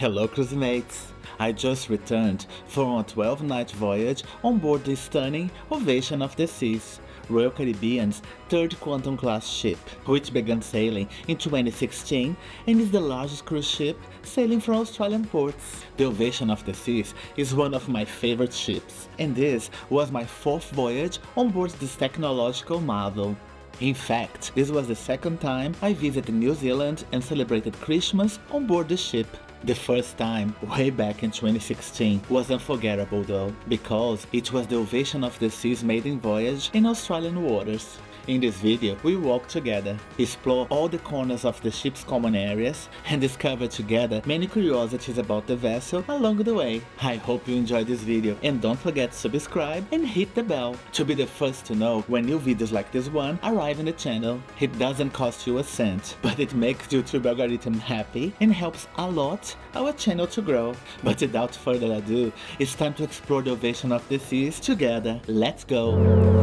Hello cruise mates! I just returned from a 12-night voyage on board the stunning Ovation of the Seas, Royal Caribbean's third Quantum class ship, which began sailing in 2016 and is the largest cruise ship sailing from Australian ports. The Ovation of the Seas is one of my favorite ships, and this was my fourth voyage on board this technological marvel. In fact, this was the second time I visited New Zealand and celebrated Christmas on board the ship. The first time, way back in 2016, was unforgettable though, because it was the Ovation of the Seas maiden voyage in Australian waters. In this video, we walk together, explore all the corners of the ship's common areas, and discover together many curiosities about the vessel along the way. I hope you enjoyed this video, and don't forget to subscribe and hit the bell to be the first to know when new videos like this one arrive in the channel. It doesn't cost you a cent, but it makes the YouTube algorithm happy and helps a lot our channel to grow. But without further ado, it's time to explore the Ovation of the Seas together. Let's go!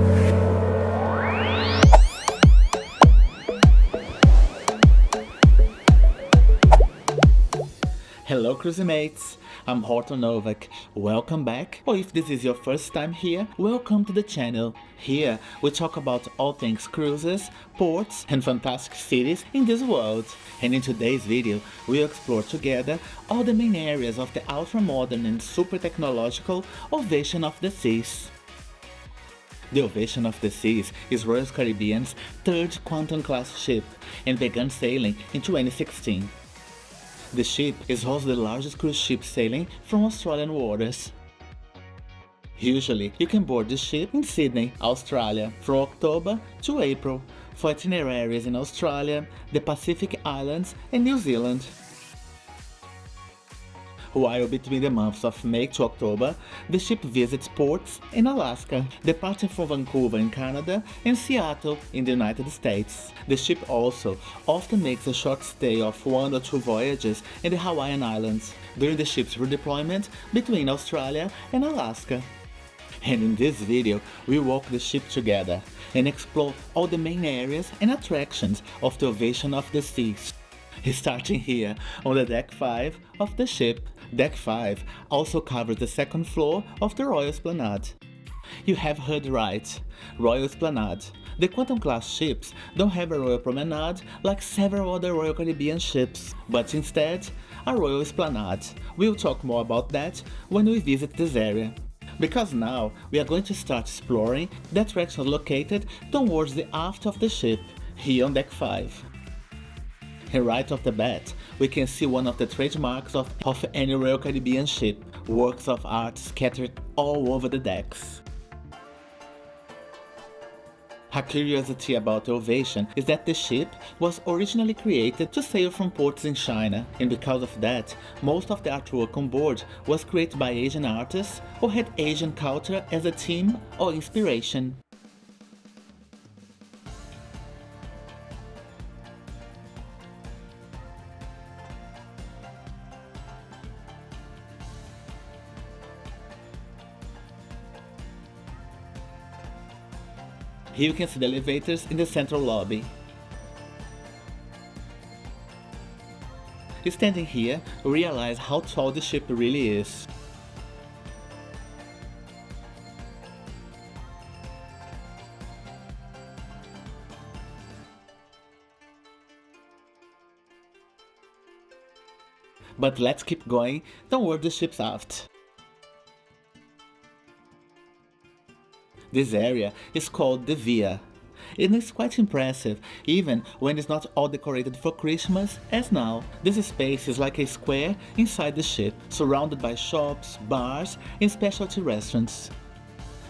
Hello cruisy mates, I'm Horton Novak, welcome back, or if this is your first time here, welcome to the channel. Here we talk about all things cruises, ports and fantastic cities in this world. And in today's video, we'll explore together all the main areas of the ultra-modern and super technological Ovation of the Seas. The Ovation of the Seas is Royal Caribbean's third Quantum class ship and began sailing in 2016. The ship is also the largest cruise ship sailing from Australian waters. Usually, you can board the ship in Sydney, Australia, from October to April, for itineraries in Australia, the Pacific Islands and New Zealand. While between the months of May to October, the ship visits ports in Alaska, departing from Vancouver in Canada and Seattle in the United States. The ship also often makes a short stay of 1 or 2 voyages in the Hawaiian Islands during the ship's redeployment between Australia and Alaska. And in this video, we walk the ship together and explore all the main areas and attractions of the Ovation of the Seas. Starting here on the Deck 5 of the ship. Deck 5 also covers the second floor of the Royal Esplanade. You have heard right, Royal Esplanade. The Quantum class ships don't have a Royal Promenade like several other Royal Caribbean ships, but instead a Royal Esplanade. We'll talk more about that when we visit this area. Because now we are going to start exploring the attractions located towards the aft of the ship, here on Deck 5. And right off the bat, we can see one of the trademarks of any Royal Caribbean ship, works of art scattered all over the decks. A curiosity about the Ovation is that the ship was originally created to sail from ports in China, and because of that, most of the artwork on board was created by Asian artists or had Asian culture as a theme or inspiration. Here you can see the elevators in the central lobby. Standing here, we realize how tall the ship really is. But let's keep going toward the ship's aft. This area is called the Via. It is quite impressive, even when it's not all decorated for Christmas as now. This space is like a square inside the ship, surrounded by shops, bars and specialty restaurants.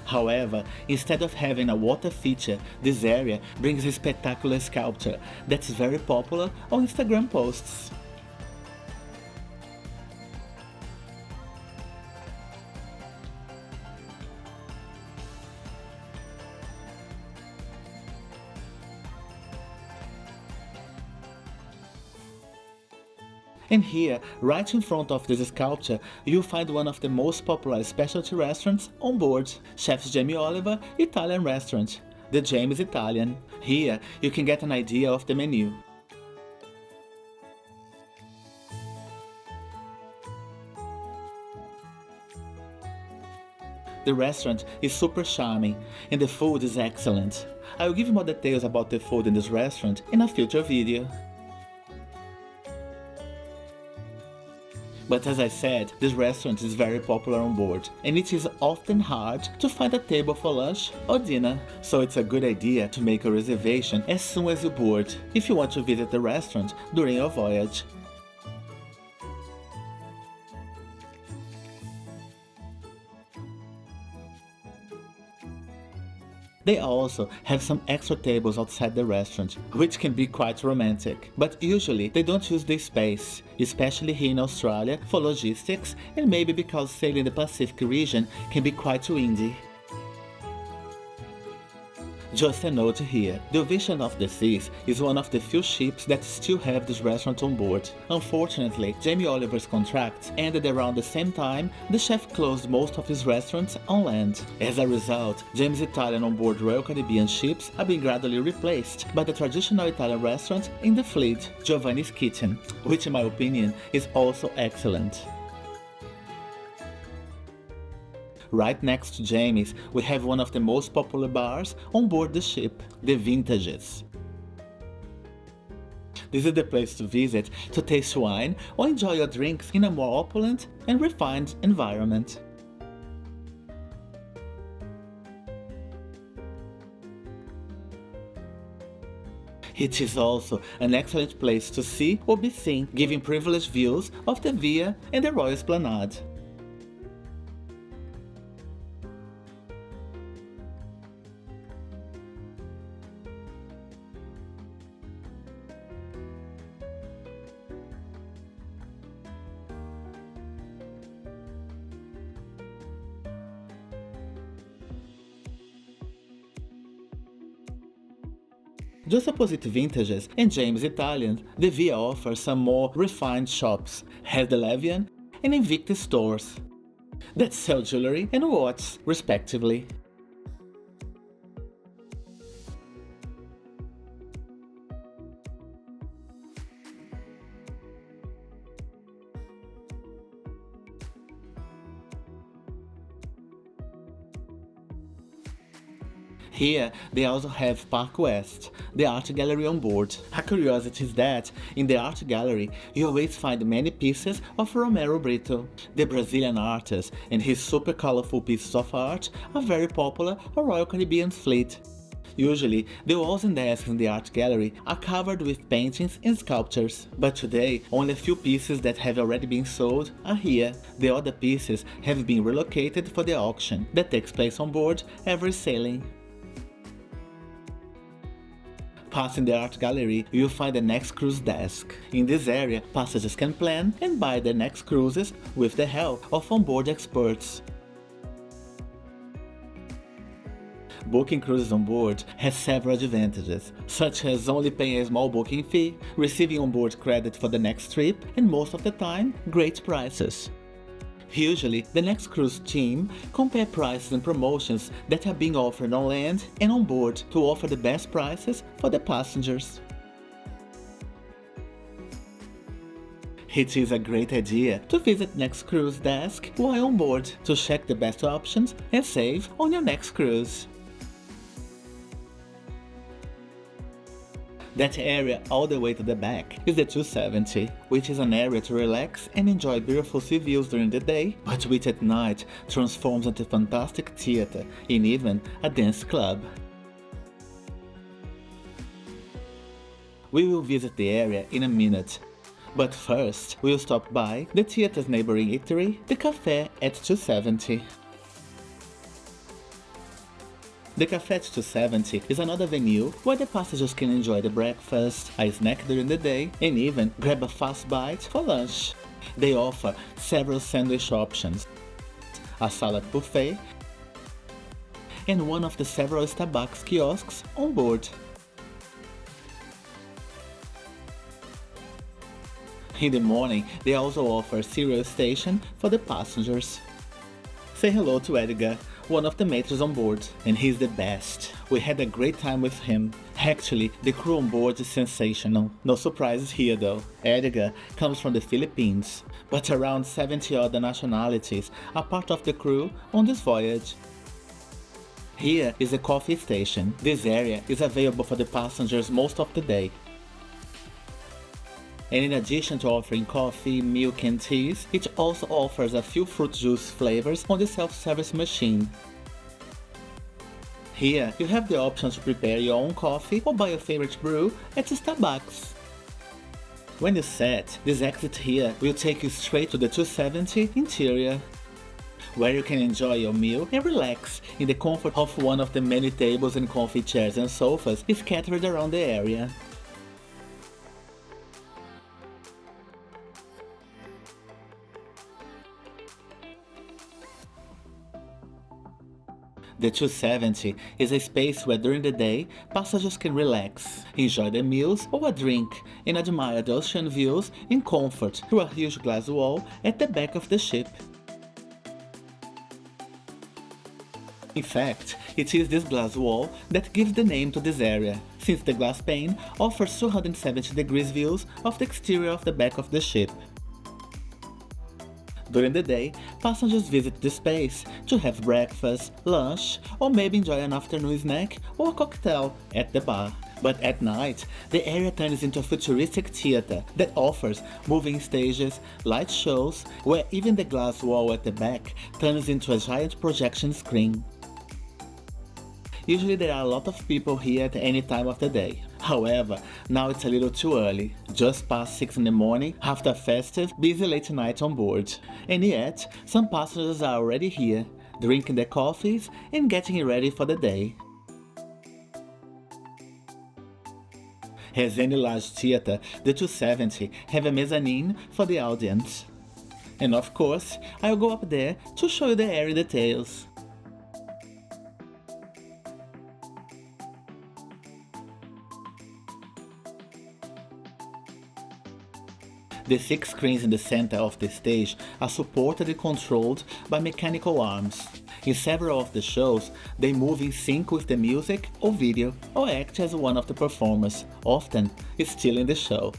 However, instead of having a water feature, this area brings a spectacular sculpture that's very popular on Instagram posts. And here, right in front of this sculpture, you'll find one of the most popular specialty restaurants on board, Chef Jamie Oliver Italian Restaurant. The Jamie is Italian. Here, you can get an idea of the menu. The restaurant is super charming and the food is excellent. I will give you more details about the food in this restaurant in a future video. But as I said, this restaurant is very popular on board, and it is often hard to find a table for lunch or dinner, so it's a good idea to make a reservation as soon as you board, if you want to visit the restaurant during your voyage. They also have some extra tables outside the restaurant, which can be quite romantic, but usually they don't use this space, especially here in Australia for logistics and maybe because sailing the Pacific region can be quite windy. Just a note here, the Ovation of the Seas is one of the few ships that still have this restaurant on board. Unfortunately, Jamie Oliver's contract ended around the same time the chef closed most of his restaurants on land. As a result, Jamie's Italian onboard Royal Caribbean ships are being gradually replaced by the traditional Italian restaurant in the fleet, Giovanni's Kitchen, which in my opinion is also excellent. Right next to Jamie's, we have one of the most popular bars on board the ship, the Vintages. This is the place to visit to taste wine or enjoy your drinks in a more opulent and refined environment. It is also an excellent place to see or be seen, giving privileged views of the Via and the Royal Esplanade. Just opposite Vintages and James Italian, the Via offers some more refined shops, has the Levian and Invictus stores that sell jewelry and watches, respectively. Here, they also have Park West, the art gallery on board. A curiosity is that, in the art gallery, you always find many pieces of Romero Brito. The Brazilian artist and his super colorful pieces of art are very popular on Royal Caribbean's fleet. Usually, the walls and desks in the art gallery are covered with paintings and sculptures, but today only a few pieces that have already been sold are here. The other pieces have been relocated for the auction that takes place on board every sailing. Passing the art gallery, you'll find the next cruise desk. In this area, passengers can plan and buy their next cruises with the help of onboard experts. Booking cruises on board has several advantages, such as only paying a small booking fee, receiving onboard credit for the next trip, and most of the time, great prices. Usually, the next cruise team compare prices and promotions that are being offered on land and on board to offer the best prices for the passengers. It is a great idea to visit next cruise desk while on board to check the best options and save on your next cruise. That area all the way to the back is the 270, which is an area to relax and enjoy beautiful sea views during the day, but which at night transforms into a fantastic theater and even a dance club. We will visit the area in a minute, but first we'll stop by the theater's neighboring eatery, the Café at 270. The Café at 270 is another venue where the passengers can enjoy the breakfast, a snack during the day, and even grab a fast bite for lunch. They offer several sandwich options, a salad buffet, and one of the several Starbucks kiosks on board. In the morning, they also offer a cereal station for the passengers. Say hello to Edgar, one of the mates on board, and he's the best. We had a great time with him. Actually, the crew on board is sensational. No surprises here though. Edgar comes from the Philippines, but around 70 other nationalities are part of the crew on this voyage. Here is a coffee station. This area is available for the passengers most of the day. And in addition to offering coffee, milk and teas, it also offers a few fruit juice flavors on the self-service machine. Here, you have the option to prepare your own coffee or buy your favorite brew at Starbucks. When you set, this exit here will take you straight to the 270 interior, where you can enjoy your meal and relax in the comfort of one of the many tables and comfy chairs and sofas scattered around the area. The 270 is a space where during the day, passengers can relax, enjoy their meals or a drink, and admire the ocean views in comfort through a huge glass wall at the back of the ship. In fact, it is this glass wall that gives the name to this area, since the glass pane offers 270 degrees views of the exterior of the back of the ship. During the day, passengers visit the space to have breakfast, lunch, or maybe enjoy an afternoon snack or a cocktail at the bar. But at night, the area turns into a futuristic theater that offers moving stages, light shows, where even the glass wall at the back turns into a giant projection screen. Usually there are a lot of people here at any time of the day. However, now it's a little too early, just past 6 in the morning after a festive, busy late night on board. And yet, some passengers are already here, drinking their coffees and getting ready for the day. As any large theater, the 270 have a mezzanine for the audience. And of course, I'll go up there to show you the area details. The 6 screens in the center of the stage are supported and controlled by mechanical arms. In several of the shows, they move in sync with the music or video or act as one of the performers, often stealing the show.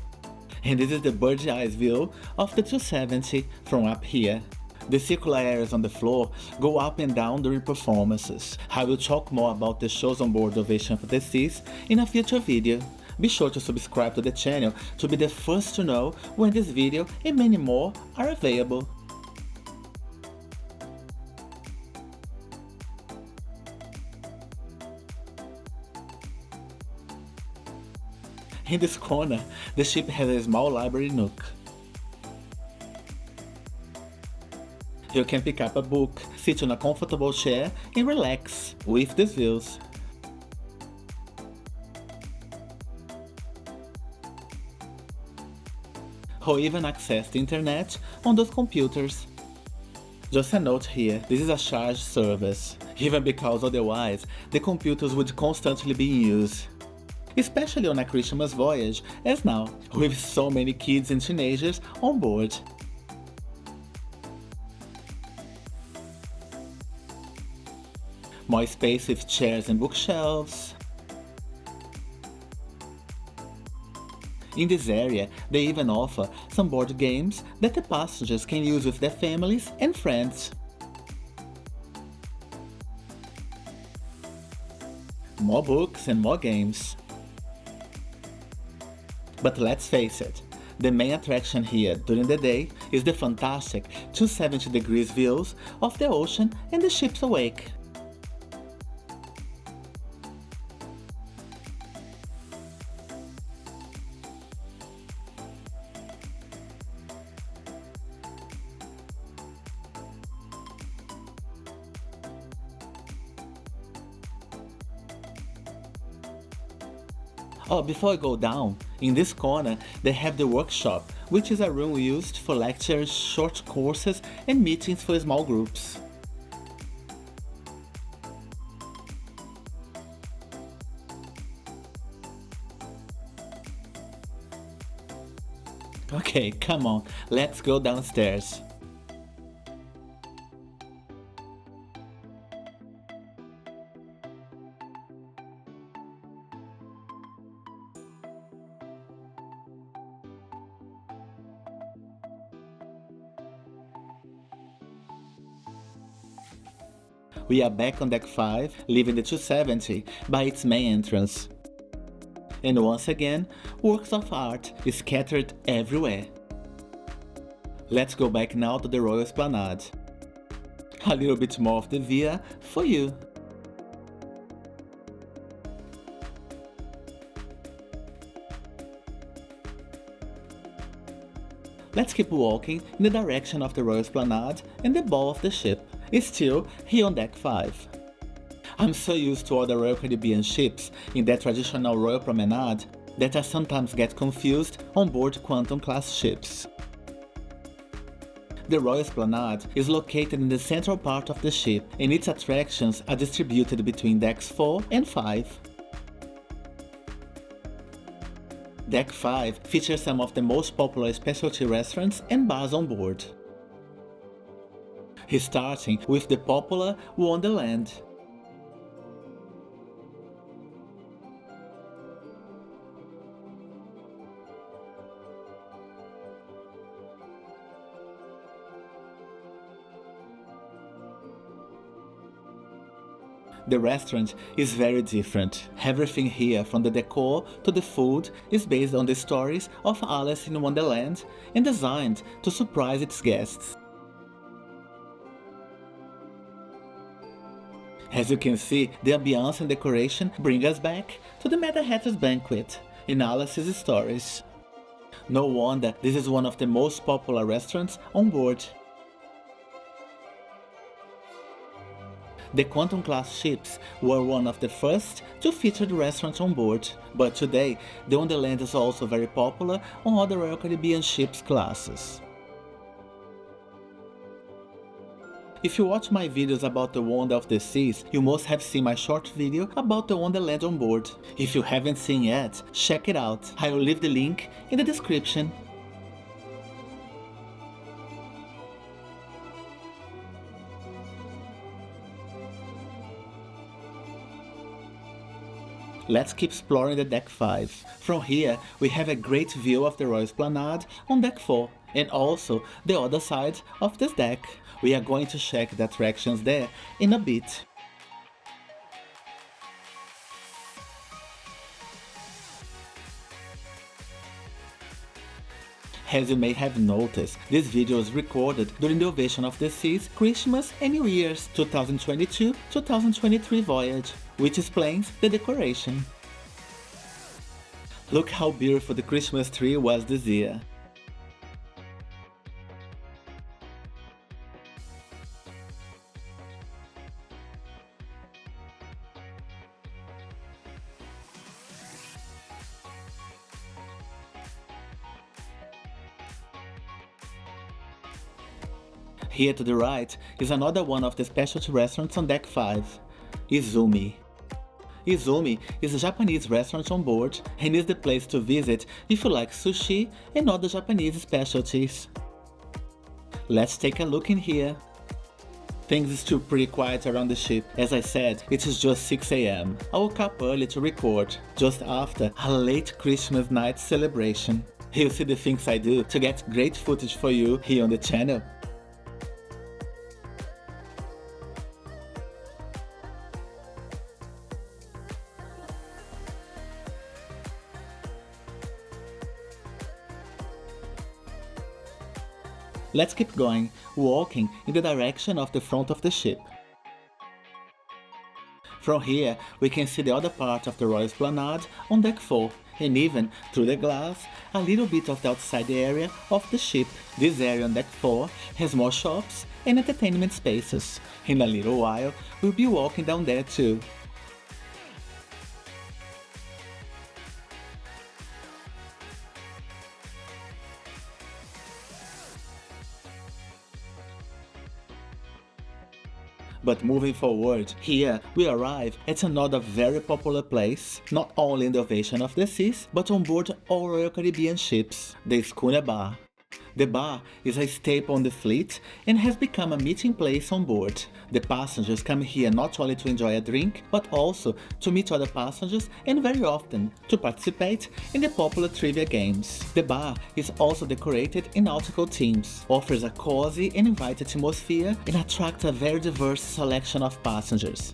And this is the bird's eye view of the 270 from up here. The circular areas on the floor go up and down during performances. I will talk more about the shows on board Ovation OTS in a future video. Be sure to subscribe to the channel to be the first to know when this video and many more are available. In this corner, the ship has a small library nook. You can pick up a book, sit on a comfortable chair and relax with these views. Or even access the internet on those computers. Just a note here, this is a charged service, even because otherwise the computers would constantly be in use. Especially on a Christmas voyage, as now, with so many kids and teenagers on board. More space with chairs and bookshelves. In this area, they even offer some board games that the passengers can use with their families and friends. More books and more games. But let's face it, the main attraction here during the day is the fantastic 270 degrees views of the ocean and the ship's wake. Oh, before I go down, in this corner they have the workshop, which is a room used for lectures, short courses and meetings for small groups. Okay, come on, let's go downstairs. We are back on deck 5, leaving the 270 by its main entrance. And once again, works of art scattered everywhere. Let's go back now to the Royal Esplanade. A little bit more of the via for you. Let's keep walking in the direction of the Royal Esplanade and the bow of the ship, still here on deck 5. I'm so used to all the Royal Caribbean ships in that traditional Royal Promenade that I sometimes get confused on board Quantum class ships. The Royal Esplanade is located in the central part of the ship and its attractions are distributed between decks 4 and 5. Deck 5 features some of the most popular specialty restaurants and bars on board. Starting with the popular Wonderland. The restaurant is very different. Everything here, from the decor to the food, is based on the stories of Alice in Wonderland and designed to surprise its guests. As you can see, the ambiance and decoration bring us back to the Mad Hatter's banquet in Alice's stories. No wonder this is one of the most popular restaurants on board. The Quantum class ships were one of the first to feature the restaurant on board, but today the Wonderland is also very popular on other Royal Caribbean ships classes. If you watch my videos about the Wonder of the Seas, you must have seen my short video about the Wonderland on board. If you haven't seen yet, check it out. I will leave the link in the description. Let's keep exploring the deck 5. From here, we have a great view of the Royal Esplanade on deck 4, and also the other side of this deck. We are going to check the attractions there in a bit. As you may have noticed, this video was recorded during the Ovation of the Seas Christmas and New Year's 2022-2023 voyage, which explains the decoration. Look how beautiful the Christmas tree was this year. Here to the right is another one of the specialty restaurants on deck 5, Izumi. Izumi is a Japanese restaurant on board and is the place to visit if you like sushi and other Japanese specialties. Let's take a look in here. Things are still pretty quiet around the ship. As I said, it is just 6 AM. I woke up early to record, just after a late Christmas night celebration. You'll see the things I do to get great footage for you here on the channel. Let's keep going, walking in the direction of the front of the ship. From here, we can see the other part of the Royal Esplanade on deck 4, and even, through the glass, a little bit of the outside area of the ship. This area on deck 4 has more shops and entertainment spaces. In a little while, we'll be walking down there too. But moving forward, here we arrive at another very popular place, not only in the Ovation of the Seas, but on board all Royal Caribbean ships, the Schooner Bar. The bar is a staple on the fleet and has become a meeting place on board. The passengers come here not only to enjoy a drink, but also to meet other passengers and very often to participate in the popular trivia games. The bar is also decorated in nautical themes, offers a cozy and inviting atmosphere, and attracts a very diverse selection of passengers.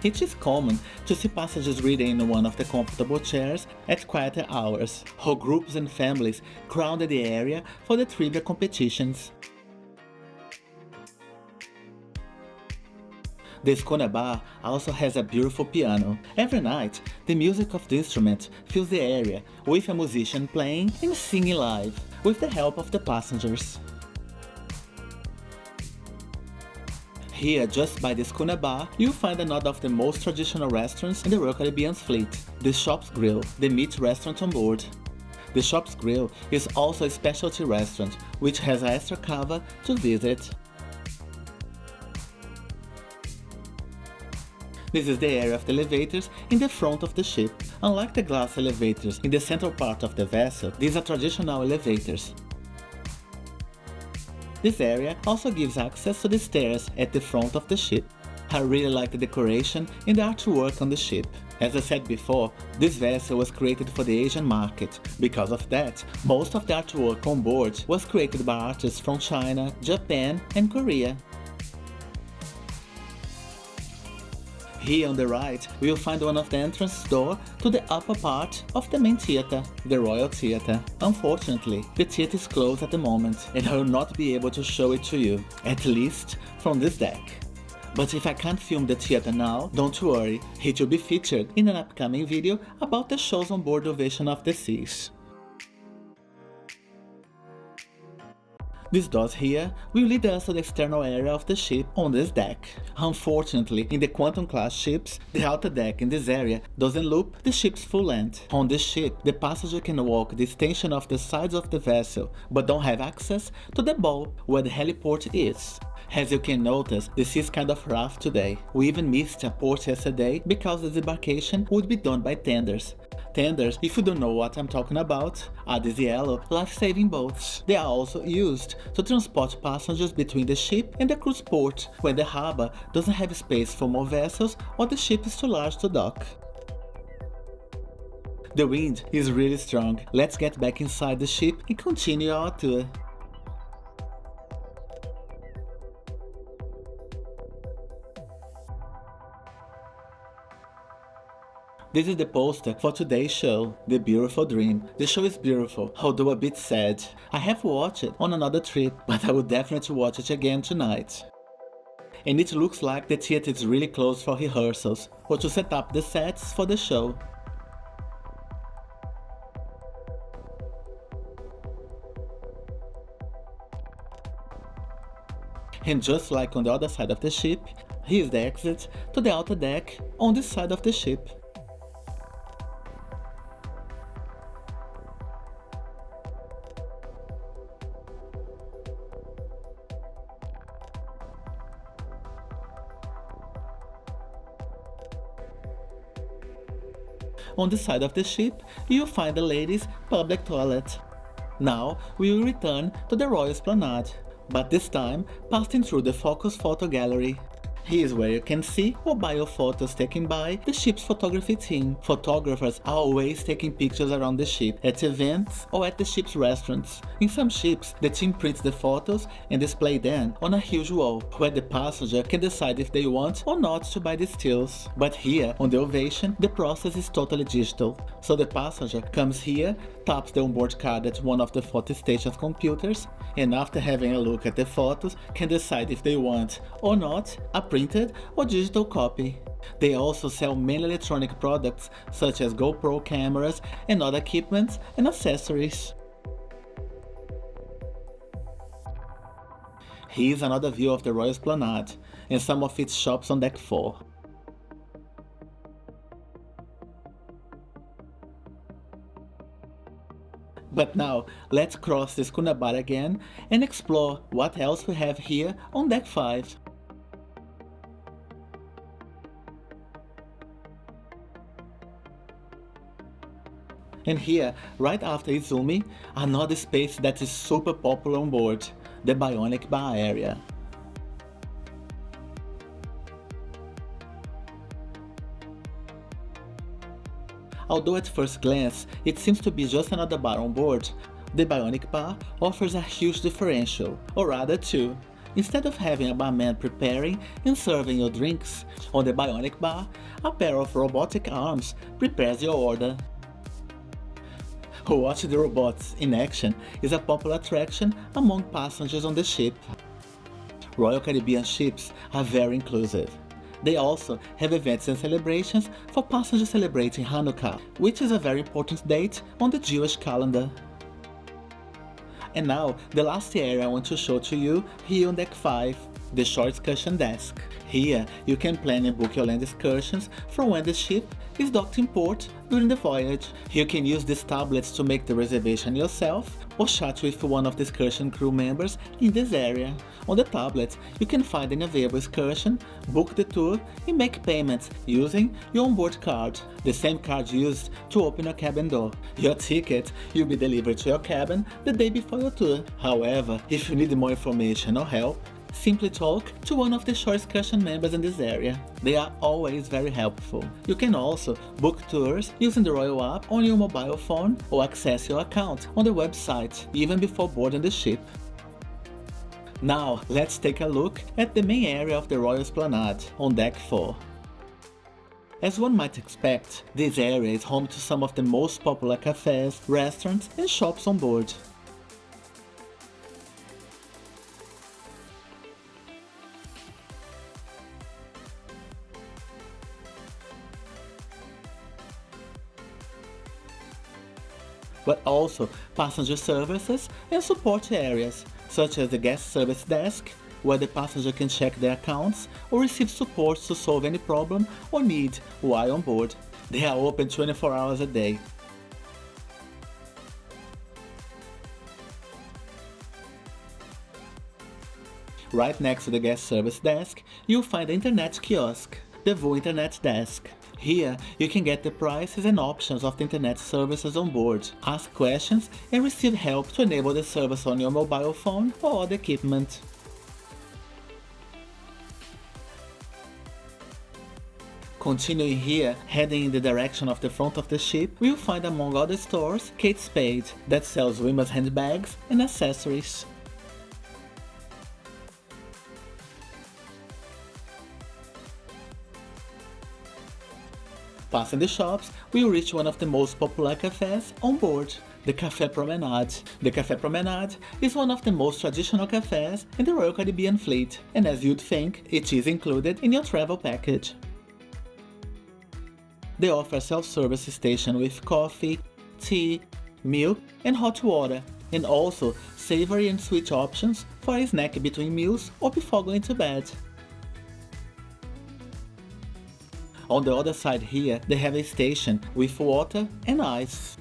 It is common to see passengers reading in one of the comfortable chairs at quieter hours. Whole groups and families crowded the area for the trivia competitions. The Schooner Bar also has a beautiful piano. Every night, the music of the instrument fills the area with a musician playing and singing live with the help of the passengers. Here, just by the Schooner Bar, you'll find another of the most traditional restaurants in the Royal Caribbean's fleet, the Shop's Grille, the meat restaurant on board. The Shop's Grille is also a specialty restaurant, which has an extra cava to visit. This is the area of the elevators in the front of the ship. Unlike the glass elevators in the central part of the vessel, these are traditional elevators. This area also gives access to the stairs at the front of the ship. I really like the decoration and the artwork on the ship. As I said before, this vessel was created for the Asian market. Because of that, most of the artwork on board was created by artists from China, Japan and Korea. Here on the right, we will find one of the entrance doors to the upper part of the main theater, the Royal Theater. Unfortunately, the theater is closed at the moment and I will not be able to show it to you, at least from this deck. But if I can't film the theater now, don't worry, it will be featured in an upcoming video about the shows on board Ovation of the Seas. These doors here will lead us to the external area of the ship on this deck. Unfortunately, in the Quantum class ships, the outer deck in this area doesn't loop the ship's full length. On this ship, the passenger can walk the extension of the sides of the vessel, but don't have access to the bow where the heliport is. As you can notice, the sea is kind of rough today. We even missed a port yesterday because the debarkation would be done by tenders. Tenders, if you don't know what I'm talking about, are these yellow life-saving boats. They are also used to transport passengers between the ship and the cruise port when the harbor doesn't have space for more vessels or the ship is too large to dock. The wind is really strong. Let's get back inside the ship and continue our tour. This is the poster for today's show, The Beautiful Dream. The show is beautiful, although a bit sad. I have watched it on another trip, but I will definitely watch it again tonight. And it looks like the theater is really close for rehearsals, or to set up the sets for the show. And just like on the other side of the ship, here is the exit to the outer deck on this side of the ship. On the side of the ship, you'll find the ladies' public toilet. Now, we will return to the Royal Esplanade, but this time passing through the Focus Photo Gallery. Here's where you can see or buy your photos taken by the ship's photography team. Photographers are always taking pictures around the ship, at events or at the ship's restaurants. In some ships, the team prints the photos and display them on a huge wall, where the passenger can decide if they want or not to buy the stills. But here, on the Ovation, the process is totally digital. So the passenger comes here, taps the onboard card at one of the photo station's computers, and after having a look at the photos, can decide if they want or not a printed or digital copy. They also sell many electronic products such as GoPro cameras and other equipment and accessories. Here's another view of the Royal Esplanade and some of its shops on deck 4. But now, let's cross the Schooner Bar again and explore what else we have here on Deck 5. And here, right after Izumi, another space that is super popular on board, the Bionic Bar area. Although at first glance it seems to be just another bar on board, the Bionic Bar offers a huge differential, or rather two. Instead of having a barman preparing and serving your drinks, on the Bionic Bar, a pair of robotic arms prepares your order. Watch the robots in action is a popular attraction among passengers on the ship. Royal Caribbean ships are very inclusive. They also have events and celebrations for passengers celebrating Hanukkah, which is a very important date on the Jewish calendar. And now, the last area I want to show to you here on Deck 5, the shore excursion desk. Here, you can plan and book your land excursions from when the ship is docked in port during the voyage. You can use these tablets to make the reservation yourself or chat with one of the excursion crew members in this area. On the tablet, you can find an available excursion, book the tour and make payments using your onboard card, the same card used to open your cabin door. Your ticket will be delivered to your cabin the day before your tour. However, if you need more information or help, simply talk to one of the shore excursion members in this area. They are always very helpful. You can also book tours using the Royal app on your mobile phone or access your account on the website even before boarding the ship. Now, let's take a look at the main area of the Royal Esplanade on Deck 4. As one might expect, this area is home to some of the most popular cafes, restaurants and shops on board. But also passenger services and support areas, such as the guest service desk, where the passenger can check their accounts or receive support to solve any problem or need while on board. They are open 24 hours a day. Right next to the guest service desk, you'll find the internet kiosk, the VU Internet Desk. Here, you can get the prices and options of the internet services on board, ask questions and receive help to enable the service on your mobile phone or other equipment. Continuing here, heading in the direction of the front of the ship, we'll find among other stores Kate Spade, that sells women's handbags and accessories. Passing the shops, we'll reach one of the most popular cafes on board, the Café Promenade. The Café Promenade is one of the most traditional cafes in the Royal Caribbean fleet, and as you'd think, it is included in your travel package. They offer a self-service station with coffee, tea, milk and hot water, and also savory and sweet options for a snack between meals or before going to bed. On the other side here, they have a station with water and ice.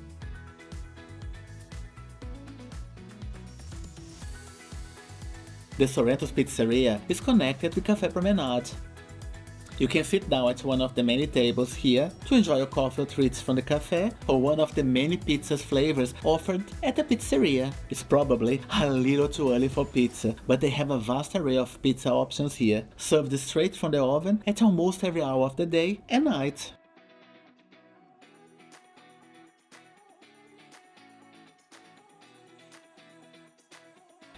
The Sorrento's Pizzeria is connected with Café Promenade. You can sit down at one of the many tables here to enjoy your coffee or treats from the cafe or one of the many pizzas flavors offered at the Pizzeria. It's probably a little too early for pizza, but they have a vast array of pizza options here, served straight from the oven at almost every hour of the day and night.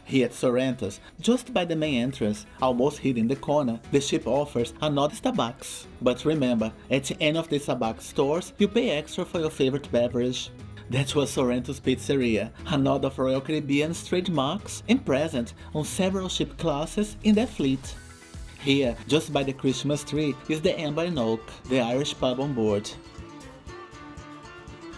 Here at Sorrento's, just by the main entrance, almost hidden in the corner, the ship offers another Starbucks. But remember, at the end of the Starbucks stores, you pay extra for your favorite beverage. That was Sorrento's Pizzeria, another of Royal Caribbean's trademarks and present on several ship classes in their fleet. Here, just by the Christmas tree, is the Amber and Oak, the Irish pub on board.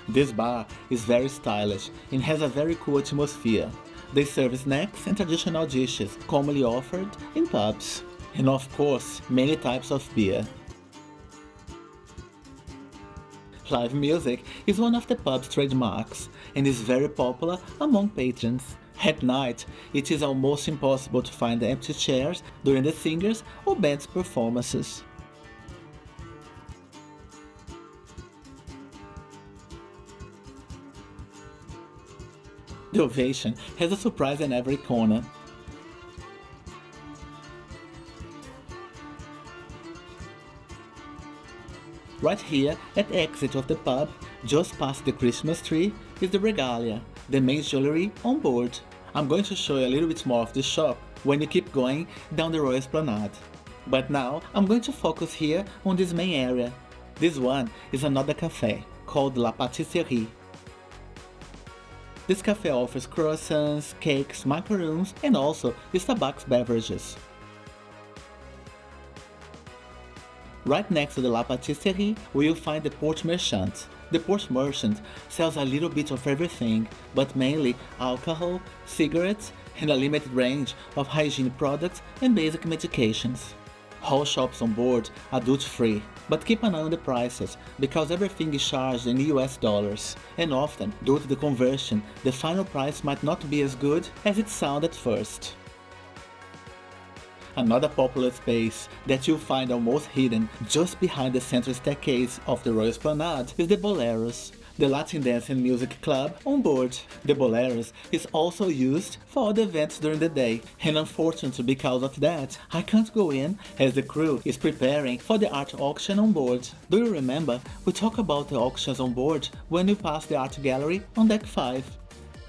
This bar is very stylish and has a very cool atmosphere. They serve snacks and traditional dishes commonly offered in pubs, and of course, many types of beer. Live music is one of the pub's trademarks and is very popular among patrons. At night, it is almost impossible to find empty chairs during the singers' or band's performances. The Ovation has a surprise in every corner. Right here, at the exit of the pub, just past the Christmas tree, is the Regalia, the main jewelry on board. I'm going to show you a little bit more of the shop when you keep going down the Royal Esplanade. But now, I'm going to focus here on this main area. This one is another cafe, called La Patisserie. This cafe offers croissants, cakes, macaroons, and also Starbucks beverages. Right next to the La Patisserie, we will find the Porte Merchant. The Porte Merchant sells a little bit of everything, but mainly alcohol, cigarettes, and a limited range of hygiene products and basic medications. All shops on board are duty-free, but keep an eye on the prices, because everything is charged in US dollars, and often, due to the conversion, the final price might not be as good as it sounded at first. Another popular space that you'll find almost hidden just behind the central staircase of the Royal Esplanade is the Boleros, the Latin dance and music club on board. The Boleros is also used for other events during the day, and unfortunately because of that, I can't go in as the crew is preparing for the art auction on board. Do you remember we talked about the auctions on board when we passed the art gallery on deck 5?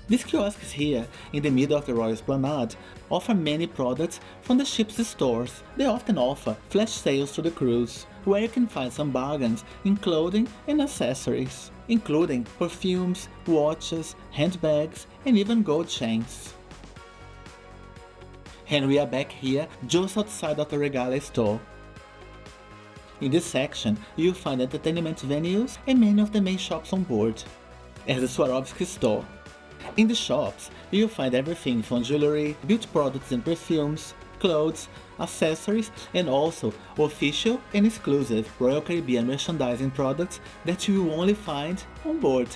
These kiosks here, in the middle of the Royal Esplanade, offer many products from the ship's stores. They often offer flash sales to the crews, where you can find some bargains in clothing and accessories, including perfumes, watches, handbags, and even gold chains. And we are back here, just outside of the Regalia store. In this section, you'll find entertainment venues and many of the main shops on board, as the Swarovski store. In the shops, you'll find everything from jewelry, beauty products and perfumes, clothes, accessories, and also official and exclusive Royal Caribbean merchandising products that you will only find on board.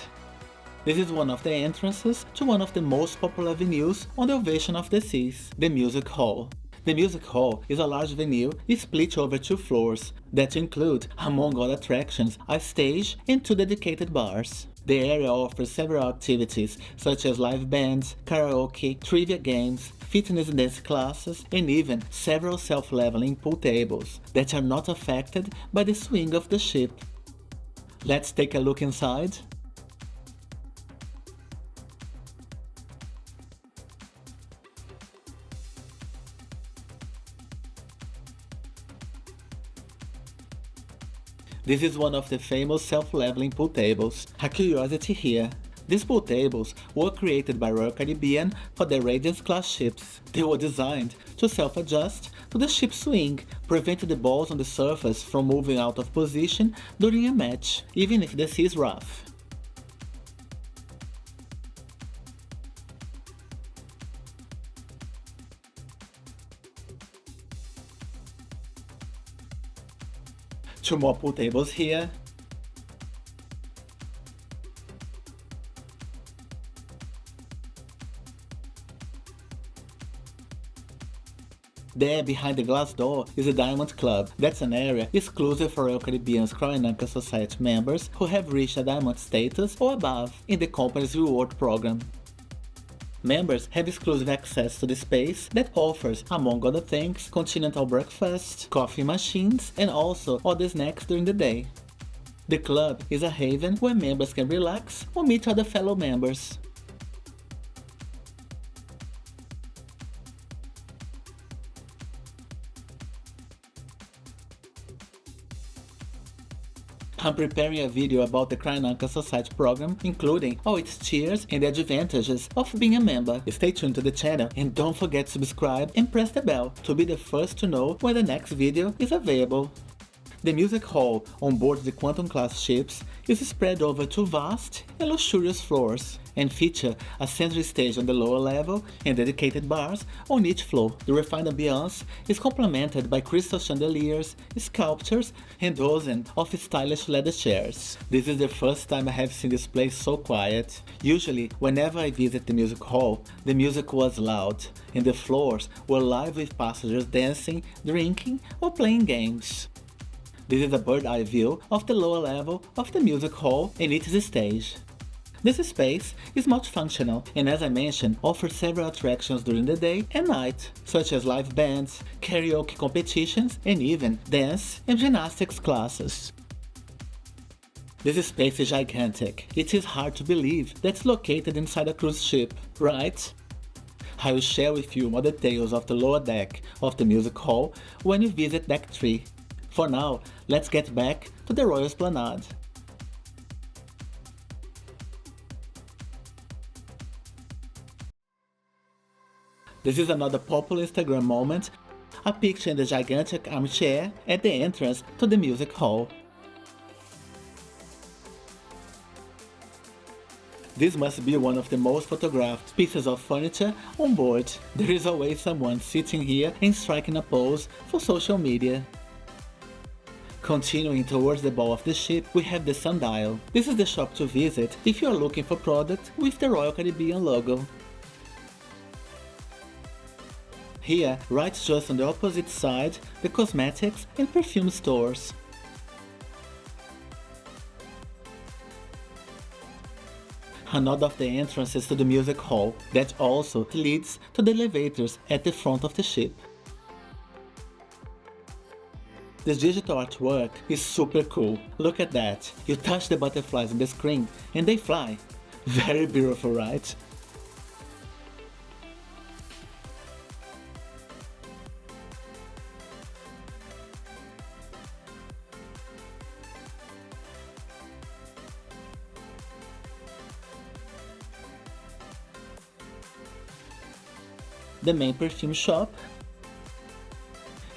This is one of the entrances to one of the most popular venues on the Ovation of the Seas, the Music Hall. The Music Hall is a large venue split over 2 floors that include, among other attractions, a stage and 2 dedicated bars. The area offers several activities such as live bands, karaoke, trivia games, fitness and dance classes, and even several self-leveling pool tables that are not affected by the swing of the ship. Let's take a look inside. This is one of the famous self-leveling pool tables, a curiosity here. These pool tables were created by Royal Caribbean for the Radiance class ships. They were designed to self-adjust to the ship's swing, preventing the balls on the surface from moving out of position during a match, even if the sea is rough. Two more pool tables here. There, behind the glass door, is the Diamond Club. That's an area exclusive for Royal Caribbean's Crown and Anchor Society members who have reached a diamond status or above in the company's reward program. Members have exclusive access to the space that offers, among other things, continental breakfast, coffee machines, and also other snacks during the day. The club is a haven where members can relax or meet other fellow members. I'm preparing a video about the Crown and Anchor Society program, including all its tiers and the advantages of being a member. Stay tuned to the channel and don't forget to subscribe and press the bell to be the first to know when the next video is available. The music hall on board the Quantum class ships is spread over 2 vast and luxurious floors and feature a central stage on the lower level and dedicated bars on each floor. The refined ambiance is complemented by crystal chandeliers, sculptures, and dozens of stylish leather chairs. This is the first time I have seen this place so quiet. Usually, whenever I visit the music hall, the music was loud, and the floors were live with passengers dancing, drinking, or playing games. This is a bird's-eye view of the lower level of the music hall and its stage. This space is multifunctional and, as I mentioned, offers several attractions during the day and night, such as live bands, karaoke competitions, and even dance and gymnastics classes. This space is gigantic. It is hard to believe that it's located inside a cruise ship, right? I will share with you more details of the lower deck of the music hall when you visit Deck 3. For now, let's get back to the Royal Esplanade. This is another popular Instagram moment, a picture in the gigantic armchair at the entrance to the music hall. This must be one of the most photographed pieces of furniture on board. There is always someone sitting here and striking a pose for social media. Continuing towards the bow of the ship, we have the sundial. This is the shop to visit if you are looking for products with the Royal Caribbean logo. Here, right just on the opposite side, the cosmetics and perfume stores. Another of the entrances to the music hall that also leads to the elevators at the front of the ship. This digital artwork is super cool. Look at that. You touch the butterflies on the screen and they fly. Very beautiful, right? The main perfume shop.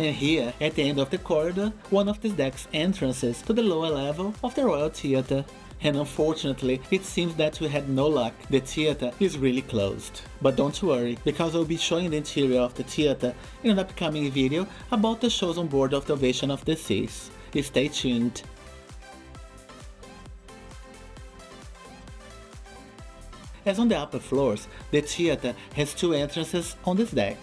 And here, at the end of the corridor, one of the deck's entrances to the lower level of the Royal Theatre. And unfortunately, it seems that we had no luck. The theatre is really closed. But don't worry, because I'll be showing the interior of the theatre in an upcoming video about the shows on board of the Ovation of the Seas. Stay tuned. As on the upper floors, the theatre has 2 entrances on this deck.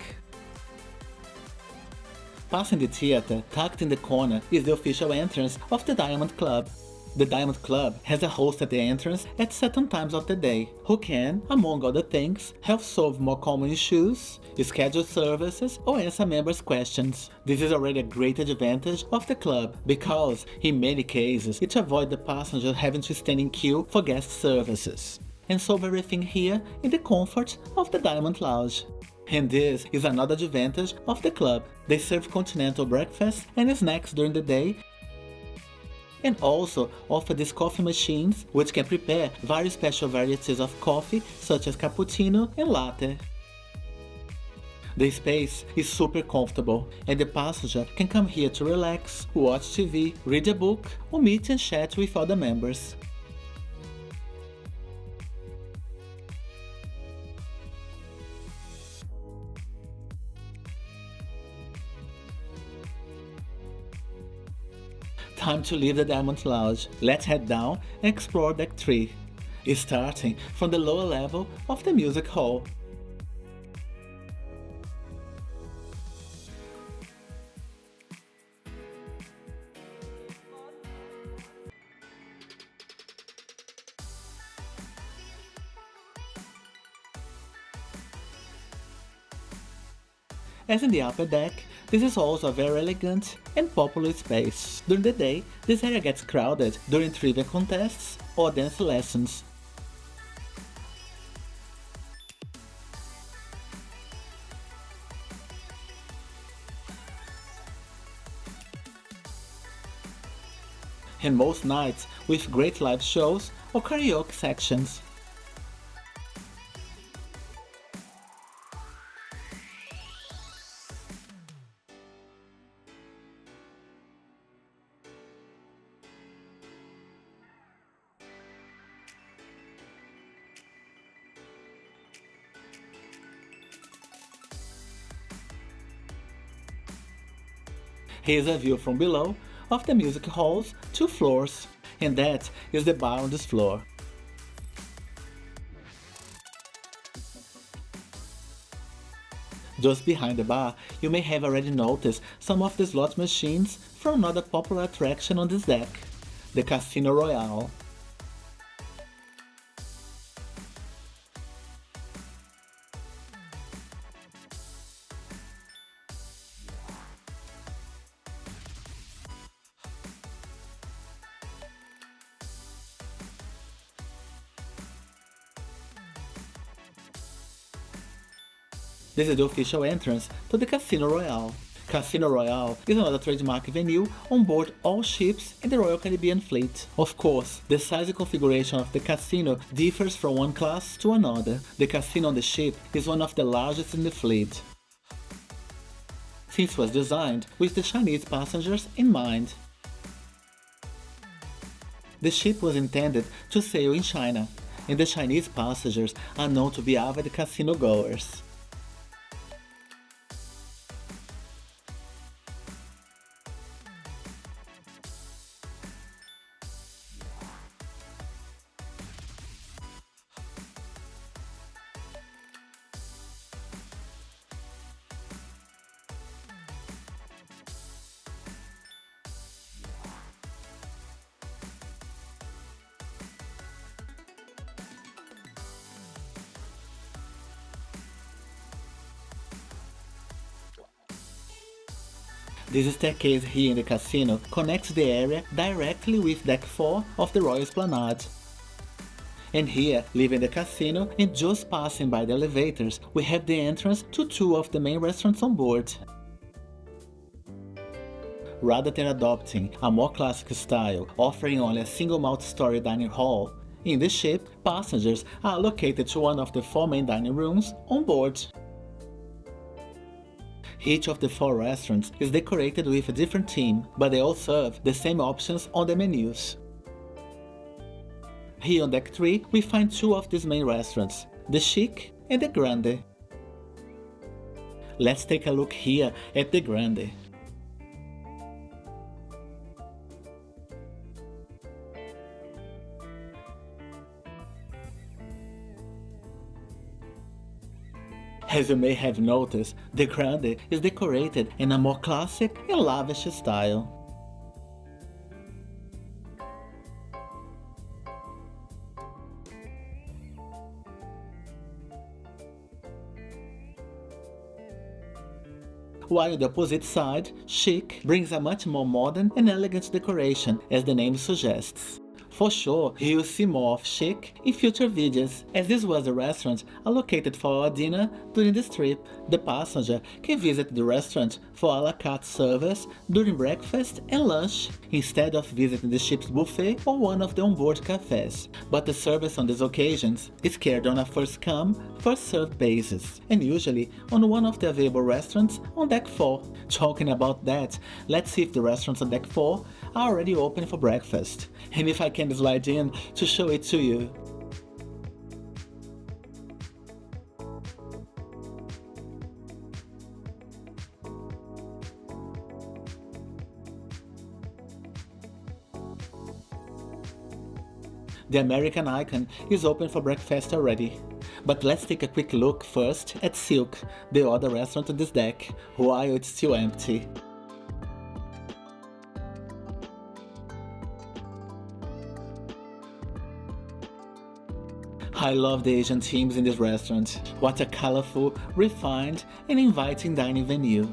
Passing the theatre, tucked in the corner, is the official entrance of the Diamond Club. The Diamond Club has a host at the entrance at certain times of the day, who can, among other things, help solve more common issues, schedule services, or answer members' questions. This is already a great advantage of the club, because, in many cases, it avoids the passenger having to stand in queue for guest services, and solve everything here in the comfort of the Diamond Lounge. And this is another advantage of the club. They serve continental breakfast and snacks during the day, and also offer these coffee machines which can prepare various special varieties of coffee such as cappuccino and latte. The space is super comfortable and the passenger can come here to relax, watch TV, read a book, or meet and chat with other members. Time to leave the Diamond Lounge. Let's head down and explore Deck 3, starting from the lower level of the music hall. As in the upper deck, this is also a very elegant and popular space. During the day, this area gets crowded during trivia contests or dance lessons. And most nights with great live shows or karaoke sections. Here's a view from below of the music hall's 2 floors, and that is the bar on this floor. Just behind the bar, you may have already noticed some of the slot machines from another popular attraction on this deck, the Casino Royale. This is the official entrance to the Casino Royale. Casino Royale is another trademark venue on board all ships in the Royal Caribbean fleet. Of course, the size and configuration of the casino differs from one class to another. The casino on the ship is one of the largest in the fleet, since it was designed with the Chinese passengers in mind. The ship was intended to sail in China, and the Chinese passengers are known to be avid casino goers. This staircase here in the casino connects the area directly with Deck 4 of the Royal Esplanade. And here, leaving the casino and just passing by the elevators, we have the entrance to 2 of the main restaurants on board. Rather than adopting a more classic style, offering only a single multi-story dining hall, in the ship, passengers are allocated to one of the 4 main dining rooms on board. Each of the 4 restaurants is decorated with a different theme, but they all serve the same options on the menus. Here on Deck 3, we find 2 of these main restaurants, the Chic and the Grande. Let's take a look here at the Grande. As you may have noticed, the Grande is decorated in a more classic and lavish style. While on the opposite side, Chic brings a much more modern and elegant decoration, as the name suggests. For sure, you'll see more of Chic in future videos, as this was a restaurant allocated for our dinner during this trip. The passenger can visit the restaurant for a la carte service during breakfast and lunch, instead of visiting the ship's buffet or one of the onboard cafes. But the service on these occasions is carried on a first-come, first-served basis, and usually on one of the available restaurants on Deck 4. Talking about that, let's see if the restaurants on Deck 4 are already open for breakfast, and if I can slide in to show it to you. The American Icon is open for breakfast already. But let's take a quick look first at Silk, the other restaurant on this deck, while it's still empty. I love the Asian themes in this restaurant. What a colorful, refined, and inviting dining venue.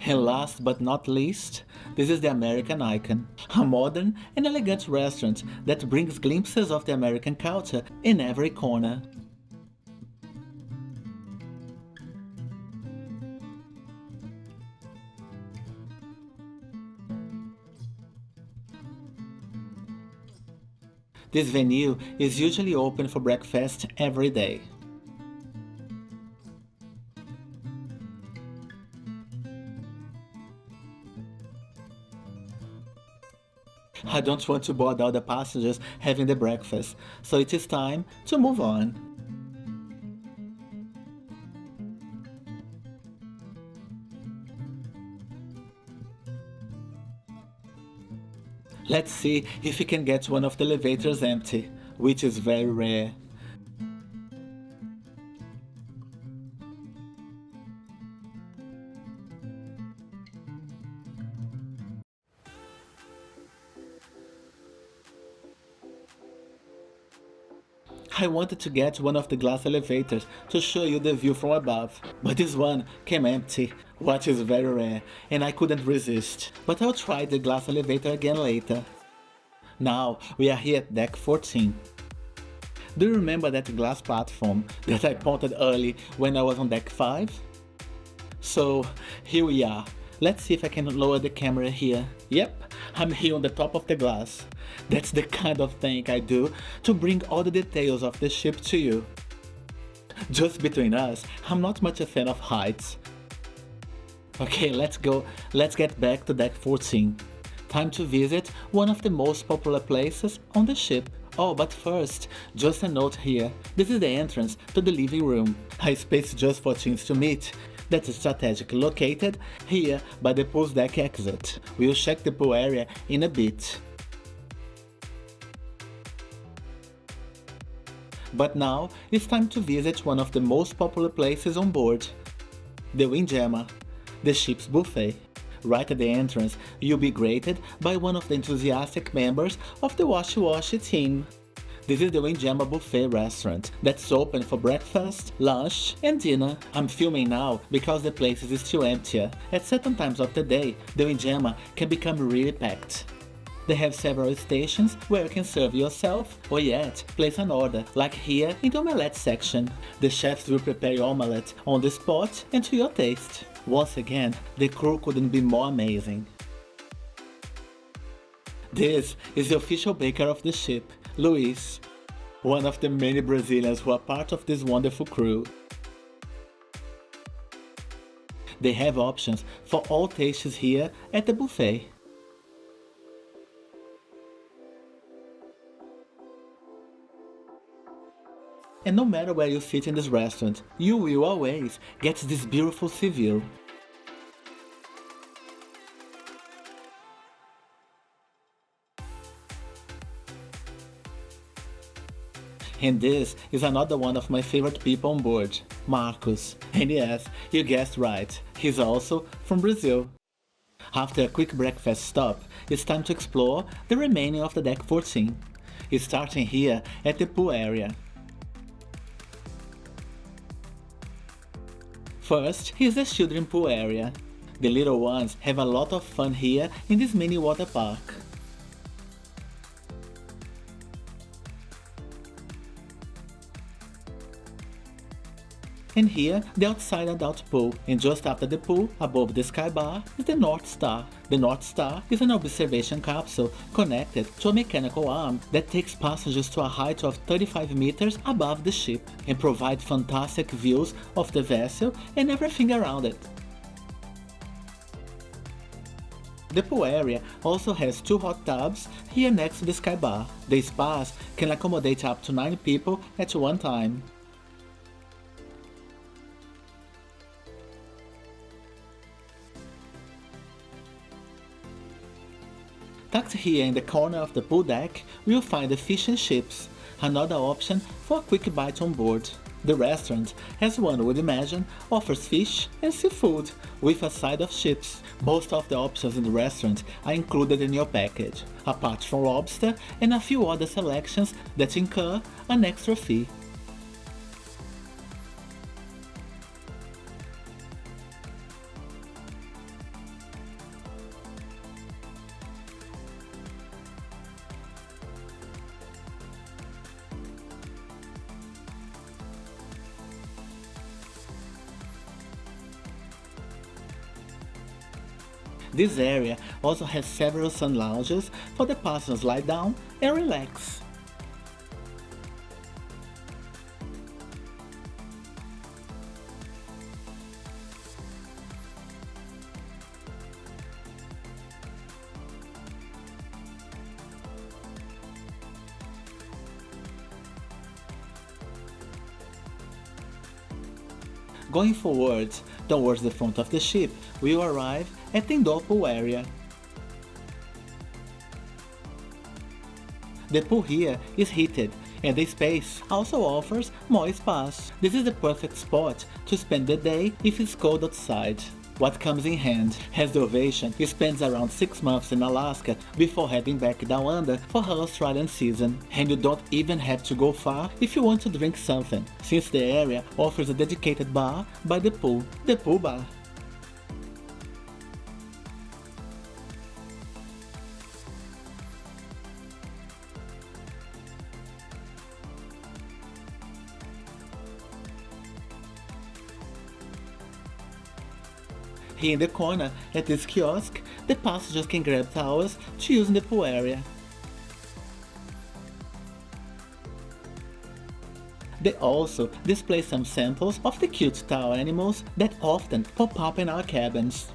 And last but not least, this is the American Icon, a modern and elegant restaurant that brings glimpses of the American culture in every corner. This venue is usually open for breakfast every day. I don't want to bother all the passengers having the breakfast, so it is time to move on. Let's see if we can get one of the elevators empty, which is very rare. I wanted to get one of the glass elevators to show you the view from above, but this one came empty, which is very rare, and I couldn't resist. But I'll try the glass elevator again later. Now we are here at deck 14. Do you remember that glass platform that I pointed early when I was on deck 5? So here we are. Let's see if I can lower the camera here. Yep, I'm here on the top of the glass. That's the kind of thing I do to bring all the details of the ship to you. Just between us, I'm not much a fan of heights. Okay, let's get back to deck 14. Time to visit one of the most popular places on the ship. Oh, but first, just a note here. This is the entrance to the living room, a space just for teens to meet. That is strategically located here by the pool deck exit. We'll check the pool area in a bit. But now it's time to visit one of the most popular places on board, the Windjammer, the ship's buffet. Right at the entrance, you'll be greeted by one of the enthusiastic members of the Washy Washy team. This is the Windjammer Buffet restaurant that's open for breakfast, lunch, and dinner. I'm filming now because the place is still empty. At certain times of the day, the Windjammer can become really packed. They have several stations where you can serve yourself or yet place an order, like here in the omelette section. The chefs will prepare your omelette on the spot and to your taste. Once again, the crew couldn't be more amazing. This is the official baker of the ship, Luis, one of the many Brazilians who are part of this wonderful crew. They have options for all tastes here at the buffet. And no matter where you sit in this restaurant, you will always get this beautiful sea view. And this is another one of my favorite people on board, Marcos. And yes, you guessed right, he's also from Brazil. After a quick breakfast stop, it's time to explore the remaining of the deck 14, starting here at the pool area. First, here's the children pool area. The little ones have a lot of fun here in this mini water park. And here, the outside adult pool, and just after the pool, above the sky bar, is the North Star. The North Star is an observation capsule connected to a mechanical arm that takes passengers to a height of 35 meters above the ship and provides fantastic views of the vessel and everything around it. The pool area also has 2 hot tubs here next to the sky bar. The spas can accommodate up to 9 people at one time. Tucked here in the corner of the pool deck, you'll find the fish and chips, another option for a quick bite on board. The restaurant, as one would imagine, offers fish and seafood with a side of chips. Most of the options in the restaurant are included in your package, apart from lobster and a few other selections that incur an extra fee. This area also has several sun lounges for the passengers lie down and relax. Going forward towards the front of the ship, we will arrive at the indoor pool area. The pool here is heated, and the space also offers more space. This is the perfect spot to spend the day if it's cold outside. What comes in hand, as the Ovation spends around 6 months in Alaska before heading back down under for her Australian season. And you don't even have to go far if you want to drink something, since the area offers a dedicated bar by the pool bar. Here in the corner, at this kiosk, the passengers can grab towels to use in the pool area. They also display some samples of the cute towel animals that often pop up in our cabins.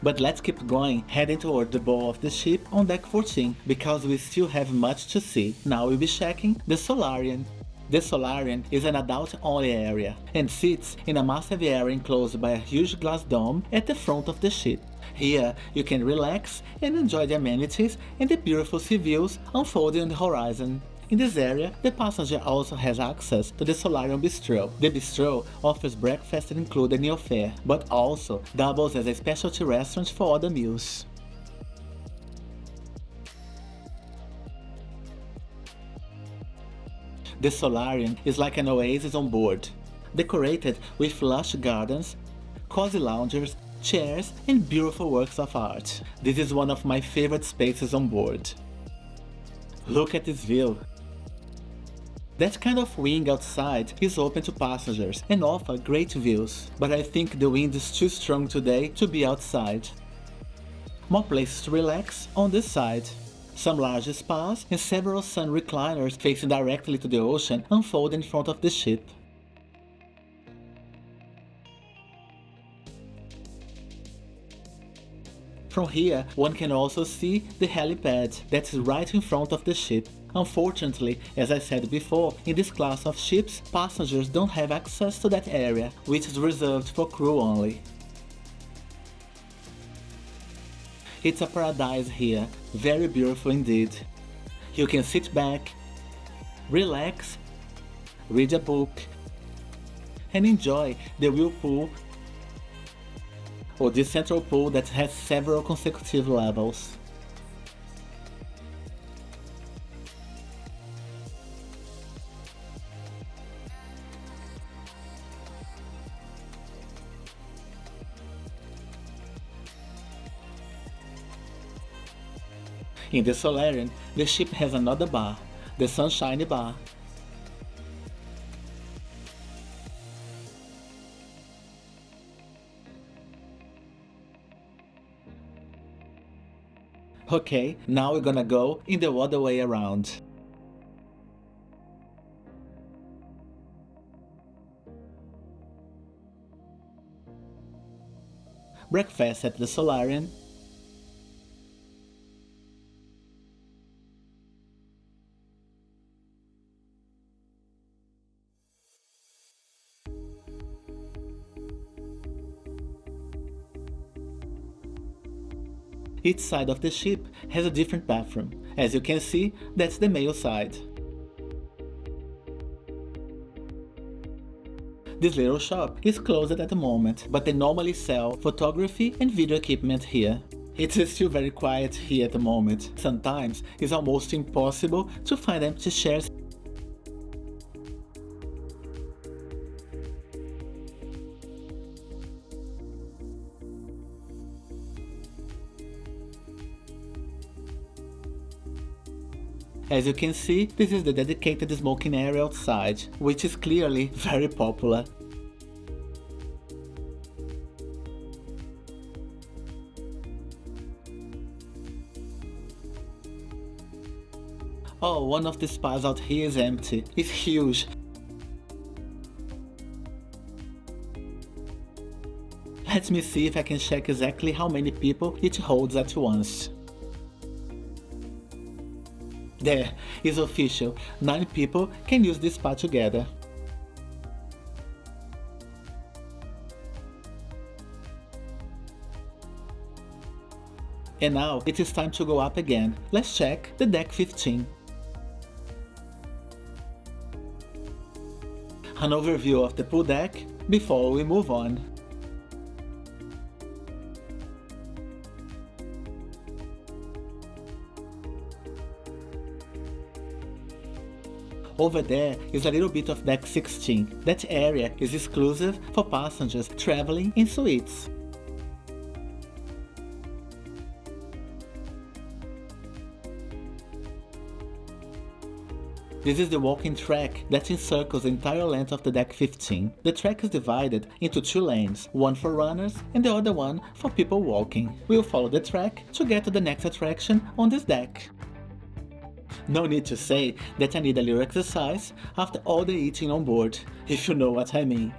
But let's keep going, heading toward the bow of the ship on deck 14, because we still have much to see. Now we'll be checking the Solarium. The Solarium is an adult-only area, and sits in a massive area enclosed by a huge glass dome at the front of the ship. Here, you can relax and enjoy the amenities and the beautiful sea views unfolding on the horizon. In this area, the passenger also has access to the Solarium Bistro. The bistro offers breakfast included in your fare, but also doubles as a specialty restaurant for other meals. The Solarium is like an oasis on board, decorated with lush gardens, cozy loungers, chairs, and beautiful works of art. This is one of my favorite spaces on board. Look at this view. That kind of wing outside is open to passengers and offers great views, but I think the wind is too strong today to be outside. More places to relax on this side. Some large spas and several sun recliners facing directly to the ocean unfold in front of the ship. From here, one can also see the helipad that's right in front of the ship. Unfortunately, as I said before, in this class of ships, passengers don't have access to that area, which is reserved for crew only. It's a paradise here, very beautiful indeed. You can sit back, relax, read a book, and enjoy the whirlpool or this central pool that has several consecutive levels. In the Solarium, the ship has another bar, the Sunshine Bar. Okay, now we're gonna go in the other way around. Breakfast at the Solarium. Each side of the ship has a different bathroom. As you can see, that's the male side. This little shop is closed at the moment, but they normally sell photography and video equipment here. It is still very quiet here at the moment. Sometimes it's almost impossible to find empty chairs. As you can see, this is the dedicated smoking area outside, which is clearly very popular. Oh, one of the spas out here is empty. It's huge. Let me see if I can check exactly how many people it holds at once. There, it's official, 9 people can use this spa together. And now it is time to go up again. Let's check the deck 15. An overview of the pool deck before we move on. Over there is a little bit of deck 16. That area is exclusive for passengers traveling in suites. This is the walking track that encircles the entire length of the deck 15. The track is divided into 2 lanes, one for runners and the other one for people walking. We'll follow the track to get to the next attraction on this deck. No need to say that I need a little exercise after all the eating on board, if you know what I mean.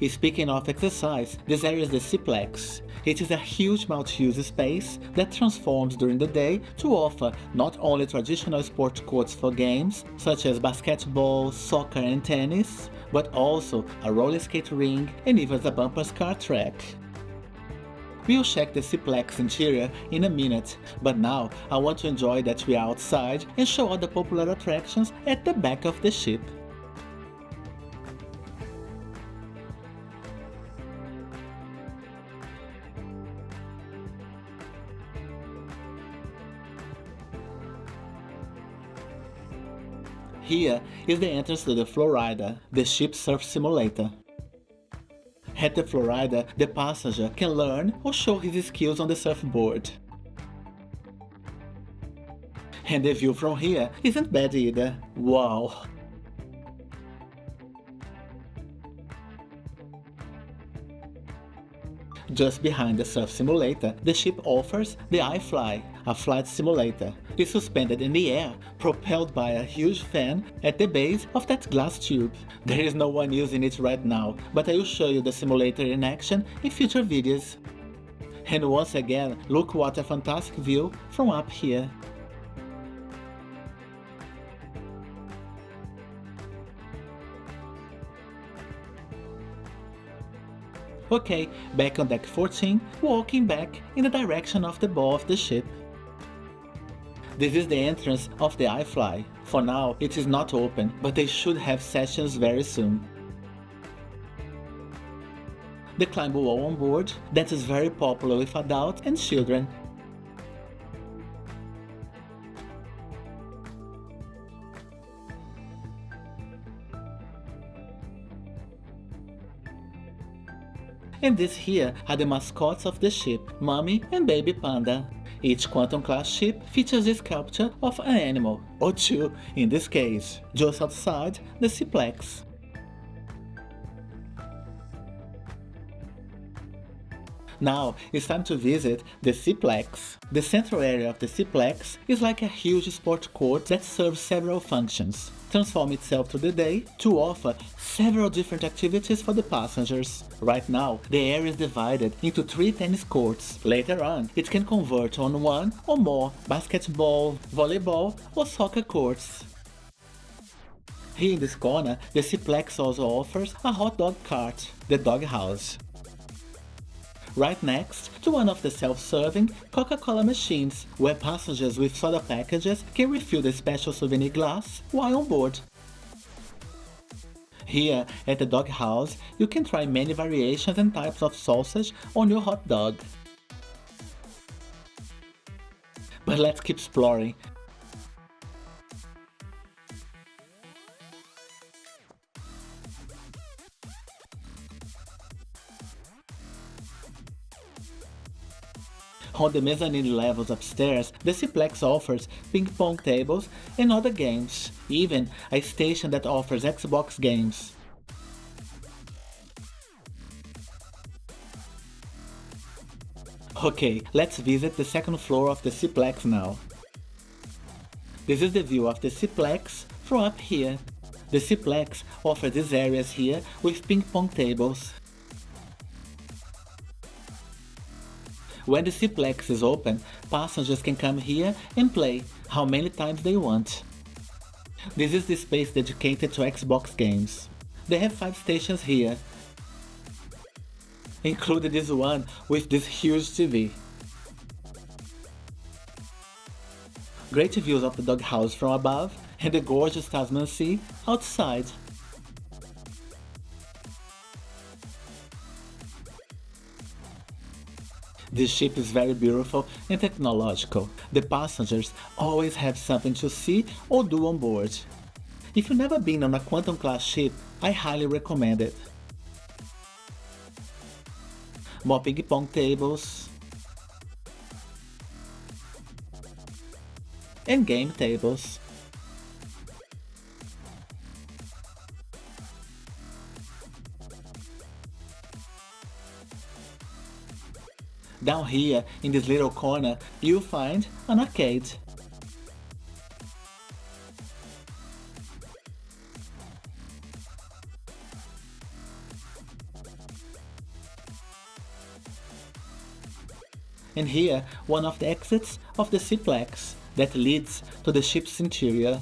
Speaking of exercise, this area is the Seaplex. It is a huge multi-use space that transforms during the day to offer not only traditional sport courts for games, such as basketball, soccer and tennis, but also a roller skate ring and even a bumper car track. We'll check the Seaplex interior in a minute, but now I want to enjoy that we are outside and show all the popular attractions at the back of the ship. Here is the entrance to the Flowrider, the ship surf simulator. At the Flowrider, the passenger can learn or show his skills on the surfboard. And the view from here isn't bad either. Wow! Just behind the surf simulator, the ship offers the IFLY, a flight simulator. It's suspended in the air, propelled by a huge fan at the base of that glass tube. There is no one using it right now, but I will show you the simulator in action in future videos. And once again, look what a fantastic view from up here. Okay, back on deck 14, walking back in the direction of the bow of the ship. This is the entrance of the IFLY. For now, it is not open, but they should have sessions very soon. The climb wall on board, that is very popular with adults and children. And these here are the mascots of the ship, Mommy and Baby Panda. Each Quantum class ship features a sculpture of an animal, or 2 in this case, just outside the Seaplex. Now it's time to visit the Seaplex. The central area of the Seaplex is like a huge sport court that serves several functions, transform itself through the day to offer several different activities for the passengers. Right now, the area is divided into 3 tennis courts. Later on, it can convert on 1 or more basketball, volleyball or soccer courts. Here in this corner, the Seaplex also offers a hot dog cart, the dog house. Right next to one of the self-serving Coca-Cola machines, where passengers with soda packages can refill the special souvenir glass while on board. Here at the dog house, you can try many variations and types of sausage on your hot dog. But let's keep exploring. On the mezzanine levels upstairs, the Seaplex offers ping pong tables and other games, even a station that offers Xbox games. Okay, let's visit the second floor of the Seaplex now. This is the view of the Seaplex from up here. The Seaplex offers these areas here with ping pong tables. When the Seaplex is open, passengers can come here and play how many times they want. This is the space dedicated to Xbox games. They have 5 stations here, including this one with this huge TV. Great views of the doghouse from above and the gorgeous Tasman Sea outside. This ship is very beautiful and technological. The passengers always have something to see or do on board. If you've never been on a Quantum class ship, I highly recommend it. More ping pong tables and game tables. Down here, in this little corner, you'll find an arcade. And here, one of the exits of the Seaplex that leads to the ship's interior.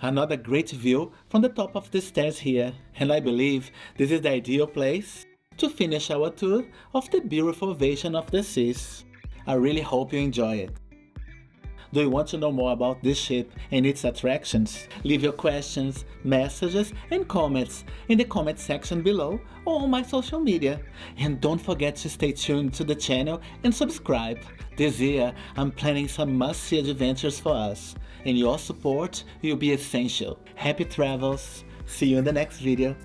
Another great view from the top of the stairs here, and I believe this is the ideal place to finish our tour of the beautiful Ovation of the Seas. I really hope you enjoy it. Do you want to know more about this ship and its attractions? Leave your questions, messages and comments in the comment section below or on my social media. And don't forget to stay tuned to the channel and subscribe. This year I'm planning some must-see adventures for us, and your support will be essential. Happy travels! See you in the next video.